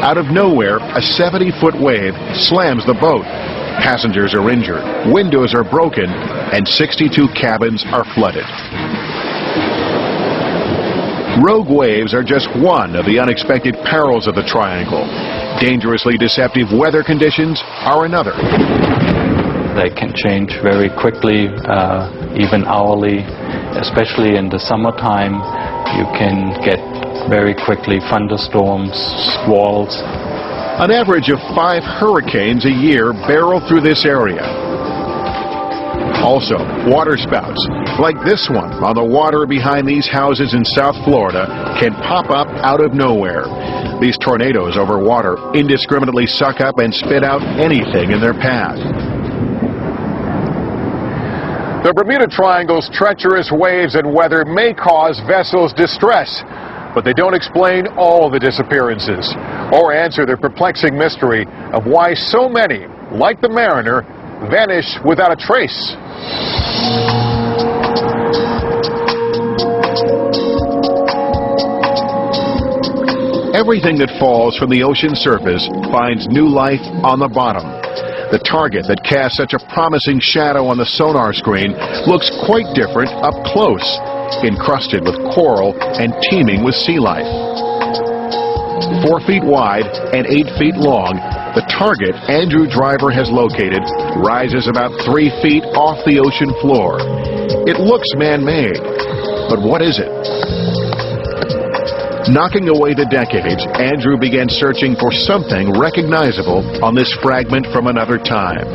Out of nowhere, a 70-foot wave slams the boat. Passengers are injured, windows are broken, and 62 cabins are flooded. Rogue waves are just one of the unexpected perils of the triangle. Dangerously deceptive weather conditions are another. They can change very quickly, even hourly, especially in the summertime. You can get very quickly thunderstorms, squalls. An average of 5 hurricanes a year barrel through this area. Also, waterspouts, like this one on the water behind these houses in South Florida, can pop up out of nowhere. These tornadoes over water indiscriminately suck up and spit out anything in their path. The Bermuda Triangle's treacherous waves and weather may cause vessels distress, but they don't explain all the disappearances or answer the perplexing mystery of why so many, like the Mariner, vanish without a trace. Everything that falls from the ocean surface finds new life on the bottom. The target that casts such a promising shadow on the sonar screen looks quite different up close, encrusted with coral and teeming with sea life. 4 feet wide and 8 feet long, the target Andrew Driver has located rises about 3 feet off the ocean floor. It looks man-made, but what is it? Knocking away the decades, Andrew began searching for something recognizable on this fragment from another time.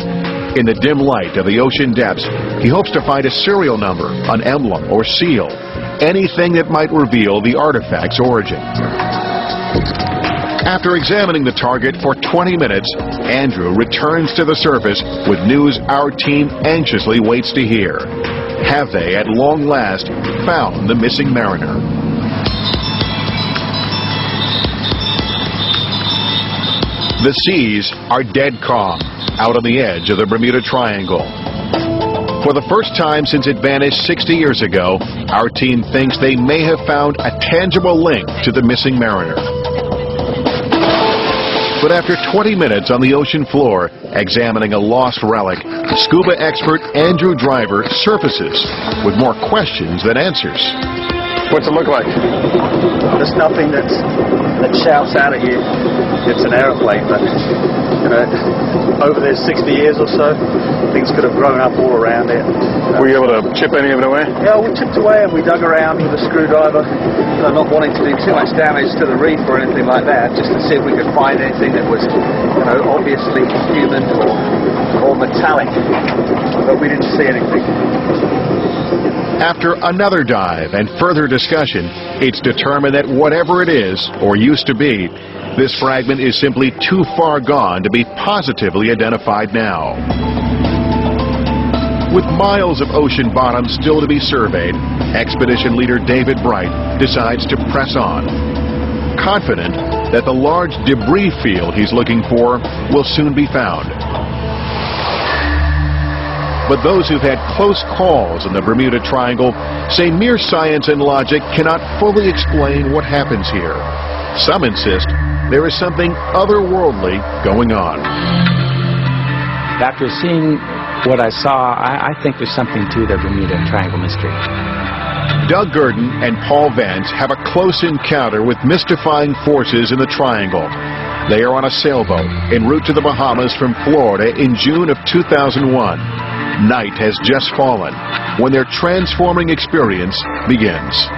In the dim light of the ocean depths, he hopes to find a serial number, an emblem or seal, anything that might reveal the artifact's origin. After examining the target for 20 minutes, Andrew returns to the surface with news our team anxiously waits to hear. Have they, at long last, found the missing Mariner? The seas are dead calm out on the edge of the Bermuda Triangle. For the first time since it vanished 60 years ago, our team thinks they may have found a tangible link to the missing Mariner. But after 20 minutes on the ocean floor, examining a lost relic, scuba expert Andrew Driver surfaces with more questions than answers. What's it look like? There's nothing that shouts out at you. It's an aeroplane, but you know, over the 60 years or so, things could have grown up all around it. Were you able to chip any of it away? Yeah, we chipped away and we dug around with a screwdriver, not wanting to do too much damage to the reef or anything like that, just to see if we could find anything that was, you know, obviously human or metallic. But we didn't see anything. After another dive and further discussion, it's determined that whatever it is, or used to be, this fragment is simply too far gone to be positively identified now. With miles of ocean bottom still to be surveyed, expedition leader David Bright decides to press on, confident that the large debris field he's looking for will soon be found. But those who've had close calls in the Bermuda Triangle say mere science and logic cannot fully explain what happens here. Some insist there is something otherworldly going on. After seeing what I saw, I think there's something to the Bermuda Triangle mystery. Doug Gurdon and Paul Vance have a close encounter with mystifying forces in the Triangle. They are on a sailboat en route to the Bahamas from Florida in June of 2001. Night has just fallen when their transforming experience begins.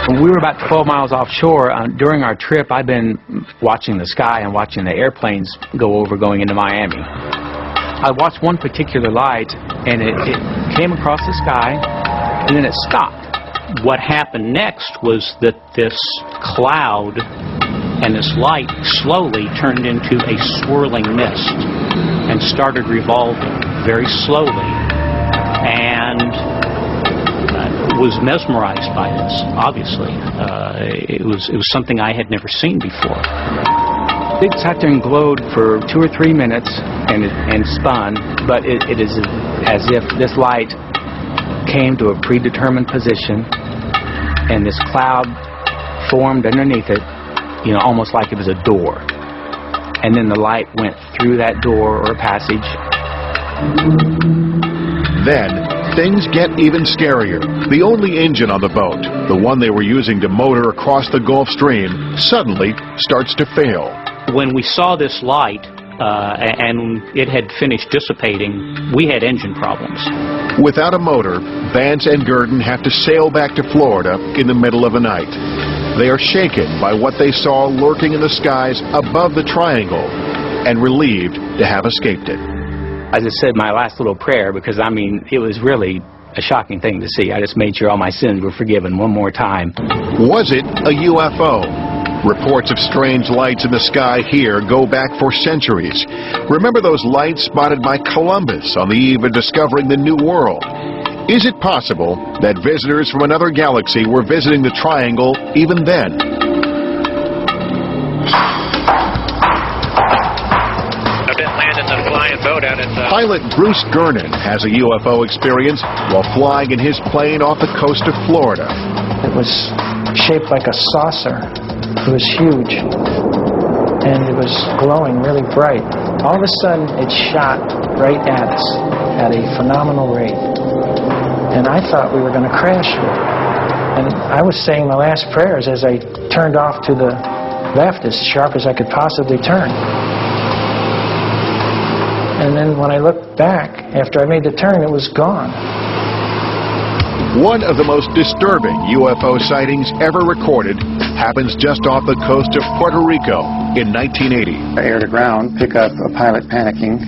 When we were about 12 miles offshore, during our trip, I've been watching the sky and watching the airplanes go over going into Miami. I watched one particular light, and it came across the sky, and then it stopped. What happened next was that this cloud and this light slowly turned into a swirling mist and started revolving very slowly, and was mesmerized by this. Obviously, it was something I had never seen before. It sat there and glowed for 2 or 3 minutes and spun, but it is as if this light came to a predetermined position, and this cloud formed underneath it, you know, almost like it was a door. and then the light went through that door or passage. Then, things get even scarier. The only engine on the boat, the one they were using to motor across the Gulf Stream, suddenly starts to fail. When we saw this light and it had finished dissipating, we had engine problems. Without a motor, Vance and Gurdon have to sail back to Florida in the middle of the night. They are shaken by what they saw lurking in the skies above the triangle and relieved to have escaped it. I just said my last little prayer because, I mean, it was really a shocking thing to see. I just made sure all my sins were forgiven one more time. Was it a UFO? Reports of strange lights in the sky here go back for centuries. Remember those lights spotted by Columbus on the eve of discovering the New World? Is it possible that visitors from another galaxy were visiting the triangle even then? Pilot Bruce Gernon has a UFO experience while flying in his plane off the coast of Florida. It was shaped like a saucer. It was huge, and it was glowing really bright. All of a sudden, it shot right at us at a phenomenal rate, and I thought we were going to crash with it. And I was saying my last prayers as I turned off to the left as sharp as I could possibly turn. And then when I looked back, after I made the turn, it was gone. One of the most disturbing UFO sightings ever recorded happens just off the coast of Puerto Rico in 1980. Air to ground, pick up a pilot panicking.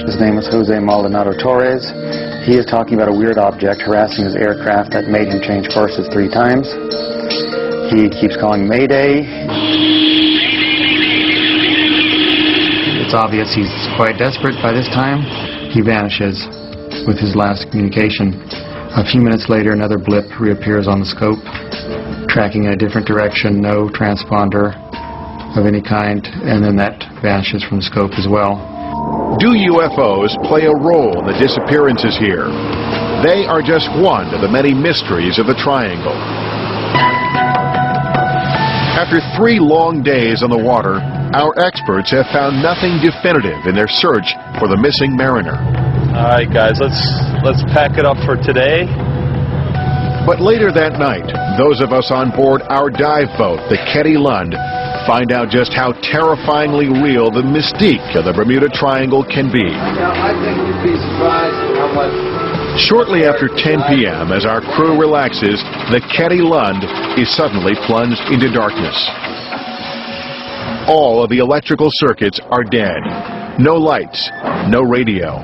His name is Jose Maldonado Torres. He is talking about a weird object harassing his aircraft that made him change courses 3 times. He keeps calling Mayday. It's obvious he's quite desperate by this time. He vanishes with his last communication. A few minutes later, another blip reappears on the scope, tracking in a different direction, no transponder of any kind, and then that vanishes from the scope as well. Do UFOs play a role in the disappearances here? They are just one of the many mysteries of the triangle. After 3 long days on the water, our experts have found nothing definitive in their search for the missing mariner. All right, guys, let's pack it up for today. But later that night, those of us on board our dive boat, the Ketty Lund, find out just how terrifyingly real the mystique of the Bermuda Triangle can be. Now, I think you'd be surprised how much... Shortly after 10 p.m., as our crew relaxes, the Ketty Lund is suddenly plunged into darkness. All of the electrical circuits are dead. No lights, no radio.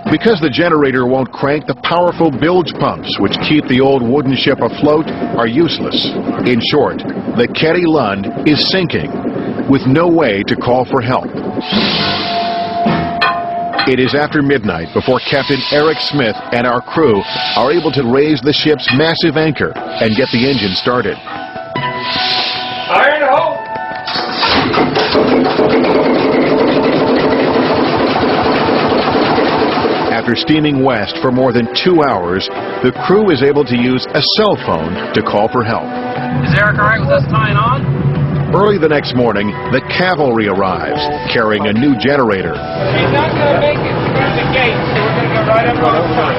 Because the generator won't crank, the powerful bilge pumps which keep the old wooden ship afloat are useless. In short, the Ketty Lund is sinking, with no way to call for help. It is after midnight before Captain Eric Smith and our crew are able to raise the ship's massive anchor and get the engine started. Iron ho! After steaming west for more than 2 hours, the crew is able to use a cell phone to call for help. Is Eric all right with us tying on? Early the next morning, the cavalry arrives, carrying a new generator. He's not going to make it through the gate, so we're going to go right up on the front.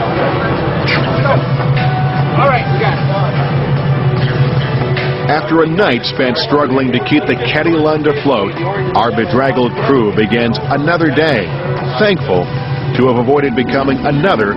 All right, we got it. After a night spent struggling to keep the Ketty Lund afloat, our bedraggled crew begins another day, thankful to have avoided becoming another